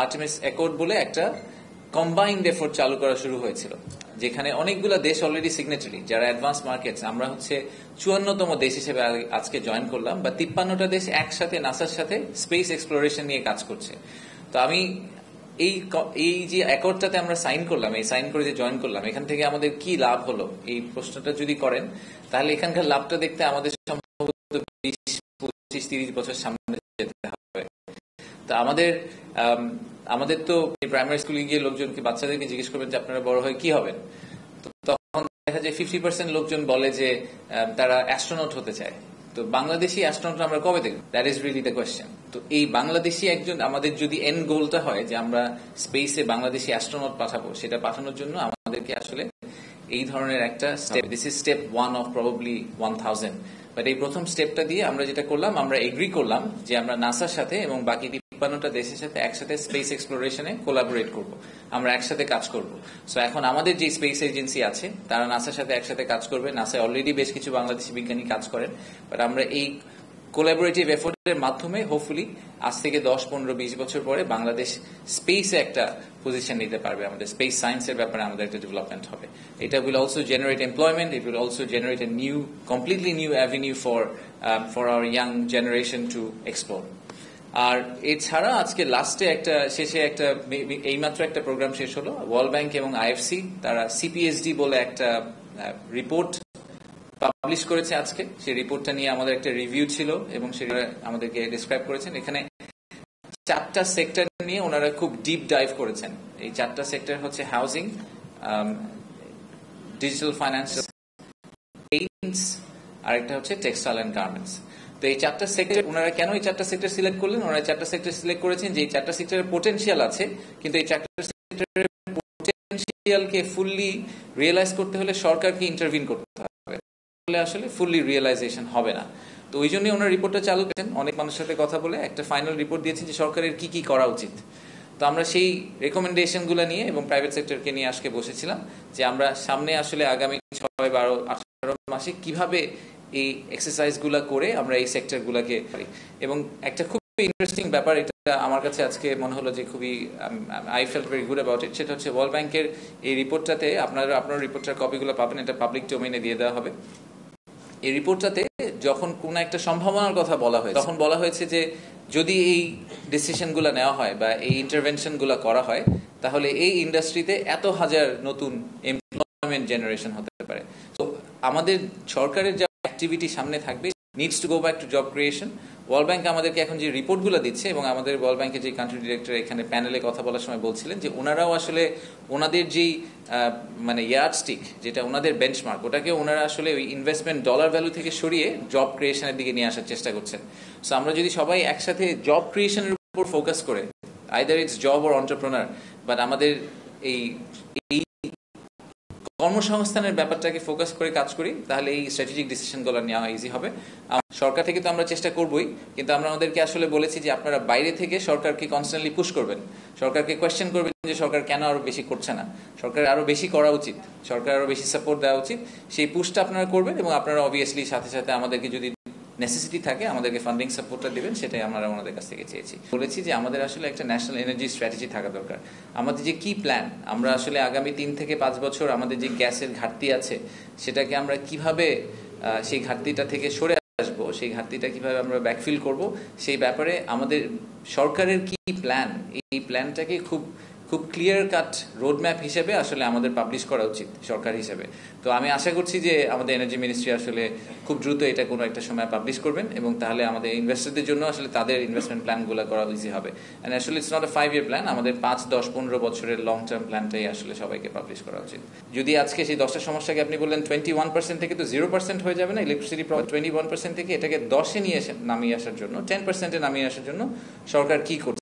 Artemis accord বলে একটা combined effort চালু করা শুরু হয়েছিল, যেখানে অনেকগুলো দেশ অলরেডি সিগনেটারি, যারা অ্যাডভান্স মার্কেটস। আমরা হচ্ছে 54তম দেশ হিসেবে আজকে জয়েন করলাম, বা 53টা দেশ একসাথে নাসার সাথে স্পেস এক্সপ্লোরেশন নিয়ে কাজ করছে। তো আমি এই যে অ্যাকর্ডটাতে আমরা সাইন করলাম, এই সাইন করে যে জয়েন করলাম, এখান থেকে আমাদের কি লাভ হলো এই প্রশ্নটা যদি করেন, তাহলে এখানকার লাভটা দেখতে আমাদের সম্ভবত 20-25-30 বছর সামনে যেতে হবে। তো আমাদের তো প্রাইমারি স্কুলে গিয়ে লোকজনকে, বাচ্চাদেরকে জিজ্ঞেস করবেন যে আপনারা বড় হয়ে কি হবেন, তো তখন দেখা যায় 50% লোকজন বলে যে তারা অ্যাস্ট্রোনট হতে চায়। তো বাংলাদেশি অ্যাস্ট্রোনট আমরা কবে দেখব? That is really the question. তো এই বাংলাদেশি একজন, আমাদের যদি এন্ড গোলটা হয় যে আমরা স্পেসে বাংলাদেশি অ্যাস্ট্রোনট পাঠাবো, সেটা পাঠানোর জন্য আমাদেরকে আসলে এই ধরনের একটা step, this is step 1 of probably 1000। But এই প্রথম স্টেপটা দিয়ে আমরা যেটা করলাম, আমরা এগ্রি করলাম যে আমরা নাসার সাথে এবং বাকি 53টা দেশের সাথে একসাথে স্পেস এক্সপ্লোরেশনে কোলাবোরেট করব, আমরা একসাথে কাজ করব। সো এখন আমাদের যে স্পেস এজেন্সি আছে, তারা নাসার সাথে একসাথে কাজ করবে। নাসায় অলরেডি বেশ কিছু বাংলাদেশি বিজ্ঞানী কাজ করেন, বাট আমরা এই কোলাবোরেটিভ এফোর্টের মাধ্যমে হোপফুলি আজ থেকে 10-15-20 বছর পরে বাংলাদেশ স্পেসে একটা পজিশন নিতে পারবে। আমাদের স্পেস সায়েন্সের ব্যাপারে আমাদের একটা ডেভেলপমেন্ট হবে। এটা will also generate employment, it will also generate a completely new avenue for our young generation to explore. আর এছাড়া আজকে শেষে এইমাত্র একটা প্রোগ্রাম শেষ হলো, ওয়ার্ল্ড ব্যাংক এবং আইএফসি তারা সিপিএসডি বলে একটা রিপোর্ট পাবলিশ করেছে আজকে। সেই রিপোর্টটা নিয়ে আমাদের একটা রিভিউ ছিল এবং সেটা আমাদেরকে ডিসক্রাইব করেছেন। এখানে 4টা সেক্টর নিয়ে ওনারা খুব ডিপ ডাইভ করেছেন। এই 4টা সেক্টর হচ্ছে হাউজিং, ডিজিটাল ফাইন্যান্স, পেইন্টস, আর একটা হচ্ছে টেক্সটাইল অ্যান্ড গার্মেন্টস। তো এই 4টা সেক্টর, ওনারা কেন এই 4টা সেক্টর সিলেক্ট করলেন? ওনারা 4টা সেক্টর সিলেক্ট করেছেন যে এই 4টা সেক্টরের পোটেনশিয়াল আছে, কিন্তু এই 4টা সেক্টরের পোটেনশিয়ালকে ফুললি রিয়েলাইজ করতে হলে সরকারকে ইন্টারভিন করতে হবে, আসলে ফুললি রিয়েলাইজেশন হবে না। তো ওই জন্য ওনার রিপোর্টটা চালু করেছেন। অনেক মানুষের সাথে কথা বলে একটা ফাইনাল রিপোর্ট দিয়েছেন যে সরকারের কি কি করা উচিত। তো আমরা সেই রেকমেন্ডেশনগুলো নিয়ে এবং প্রাইভেট সেক্টরকে নিয়ে আজকে বসেছিলাম যে আমরা সামনে আসলে আগামী 6-12-18 মাসে কিভাবে এই এক্সারসাইজগুলো করে আমরা এই সেক্টরগুলোকে পারি। এবং একটা খুব ইন্টারেস্টিং ব্যাপার, এটা আমার কাছে আজকে মনে হলো যে খুবই I felt very good about it, সেটা হচ্ছে ওয়ার্ল্ড ব্যাংকের এই রিপোর্টটাতে আপনার রিপোর্টটার কপিগুলো পাবেন, এটা পাবলিক ডোমেইনে দিয়ে দেওয়া হবে। এই রিপোর্টটাতে যখন কোন একটা সম্ভাবনার কথা বলা হয়েছে, তখন বলা হয়েছে যে যদি এই ডিসিশনগুলো নেওয়া হয় বা এই ইন্টারভেনশনগুলো করা হয়, তাহলে এই ইন্ডাস্ট্রিতে এত হাজার নতুন এমপ্লয়মেন্ট জেনারেশন হতে পারে। তো আমাদের সরকারের যা অ্যাক্টিভিটি সামনে থাকবে needs to go back to job creation. World bank আমাদেরকে এখন যে রিপোর্টগুলো দিচ্ছে, এবং আমাদের ওয়ার্ল্ড ব্যাংকের যে কান্ট্রি ডিরেক্টর এখানে প্যানেলে কথা বলার সময় বলছিলেন যে ওনারাও আসলে ওনাদের যেই মানে ইয়ার্ডস্টিক, যেটা ওনাদের বেঞ্চমার্ক, ওটাকে ওনারা আসলে ওই ইনভেস্টমেন্ট ডলার ভ্যালু থেকে সরিয়ে জব ক্রিয়েশনের দিকে নিয়ে আসার চেষ্টা করছেন। সো আমরা যদি সবাই একসাথে জব ক্রিয়েশনের উপর ফোকাস করে, either it's job or entrepreneur, but আমাদের এই কর্মসংস্থানের ব্যাপারটাকে ফোকাস করে কাজ করি, তাহলে এই স্ট্র্যাটেজিক ডিসিশনগুলো নেওয়া ইজি হবে। সরকার থেকে তো আমরা চেষ্টা করবই, কিন্তু আমরা আমাদেরকে আসলে বলেছি যে আপনারা বাইরে থেকে সরকারকে কনস্ট্যান্টলি পুশ করবেন, সরকারকে কোয়েশ্চেন করবেন যে সরকার কেন আরো বেশি করছে না, সরকার আরো বেশি করা উচিত, সরকার আরো বেশি সাপোর্ট দেওয়া উচিত। সেই পুশটা আপনারা করবেন, এবং আপনারা অবভিয়াসলি সাথে সাথে আমাদেরকে যদি নেসেসিটি থাকে আমাদেরকে ফান্ডিং সাপোর্টটা দিবেন, সেটাই আমরা ওনাদের কাছ থেকে চেয়েছি। বলেছি যে আমাদের আসলে একটা ন্যাশনাল এনার্জি স্ট্র্যাটেজি থাকা দরকার। আমাদের যে কি প্ল্যান, আমরা আসলে আগামী 3 থেকে 5 বছর আমাদের যে গ্যাসের ঘাটতি আছে, সেটাকে আমরা কিভাবে সেই ঘাটতিটা থেকে সরে আসবো, সেই ঘাটতিটা কিভাবে আমরা ব্যাকফিল করব, সেই ব্যাপারে আমাদের সরকারের কি প্ল্যান, এই প্ল্যানটাকে খুব ক্লিয়ার কাট রোডম্যাপ হিসেবে আসলে আমাদের পাবলিশ করা উচিত সরকার হিসেবে। তো আমি আশা করছি যে আমাদের এনার্জি মিনিস্ট্রি আসলে খুব দ্রুত এটা কোনো একটা সময় পাবলিশ করবেন, এবং তাহলে আমাদের ইনভেস্টরদের জন্য আসলে তাদের ইনভেস্টমেন্ট প্ল্যানগুলো করা ইজি হবে। অ্যান্ড আসলে it's not a 5-year plan, আমাদের 5, 10, 15 বছরের লং টার্ম প্ল্যানটাই আসলে সবাইকে পাবলিশ করা উচিত। যদি আজকে সেই 10টা সমস্যাকে আপনি বললেন 21% থেকে তো 0% হয়ে যাবে না ইলেকট্রিসিটি, 21% থেকে এটাকে 10-এ নামিয়ে আসার জন্য, 10%-এ নামিয়ে আসার জন্য সরকার কি করছে,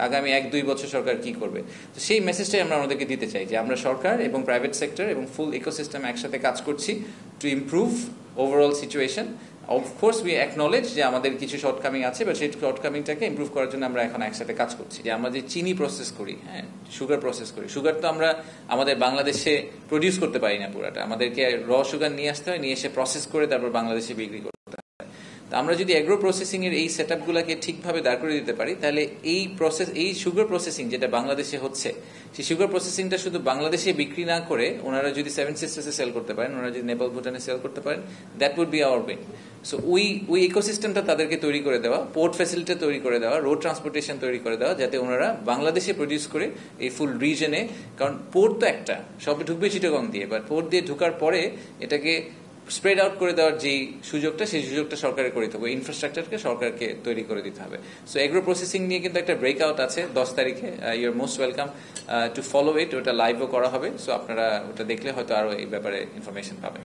আগামী 1-2 বছর সরকার কি করবে। তো সেই মেসেজটাই আমরা আমাদেরকে দিতে চাই যে আমরা সরকার এবং প্রাইভেট সেক্টর এবং ফুল ইকোসিস্টেম একসাথে কাজ করছি to improve overall situation. Of course we acknowledge যে আমাদের কিছু শর্টকামিং আছে, বা সেই শর্টকামিংটাকে ইমপ্রুভ করার জন্য আমরা এখন একসাথে কাজ করছি। যে আমরা যে চিনি প্রসেস করি, হ্যাঁ, সুগার প্রসেস করি, সুগার তো আমরা আমাদের বাংলাদেশে প্রডিউস করতে পারি না পুরাটা, আমাদেরকে র সুগার নিয়ে আসতে হয়, নিয়ে এসে প্রসেস করে তারপর বাংলাদেশে বিক্রি করতে হয়। তো তো আমরা যদি এগ্রো প্রসেসিং এর এই সেট আপগুলোকে ঠিকভাবে দাঁড় করে দিতে পারি, তাহলে এই সুগার প্রসেসিং যেটা বাংলাদেশে হচ্ছে, সেই সুগার প্রসেসিংটা শুধু বাংলাদেশে বিক্রি না করে ওনারা যদি সেভেন সিস্টার্সে সেল করতে পারেন, ওনারা যদি নেপাল ভুটানে সেল করতে পারেন, that would be our way. So ওই ইকোসিস্টেমটা তাদেরকে তৈরি করে দেওয়া, পোর্ট ফ্যাসিলিটি তৈরি করে দেওয়া, রোড ট্রান্সপোর্টেশন তৈরি করে দেওয়া, যাতে ওনারা বাংলাদেশে প্রডিউস করে এই ফুল রিজনে, কারণ পোর্ট তো একটা, সব ঢুকবে চিটাগং দিয়ে, বাট পোর্ট দিয়ে ঢুকার পরে এটাকে স্প্রেড আউট করে দেওয়ার যে সুযোগটা, সেই সুযোগটা সরকারের করে দিতে হবে, ইনফ্রাস্ট্রাকচারকে সরকারকে তৈরি করে দিতে হবে। সো এগ্রো প্রসেসিং নিয়ে কিন্তু একটা ব্রেকআউট আছে 10 তারিখে, you are most welcome to follow it. ওটা লাইভও করা হবে, সো আপনারা ওটা দেখলে হয়তো আরো এই ব্যাপারে ইনফরমেশন পাবেন।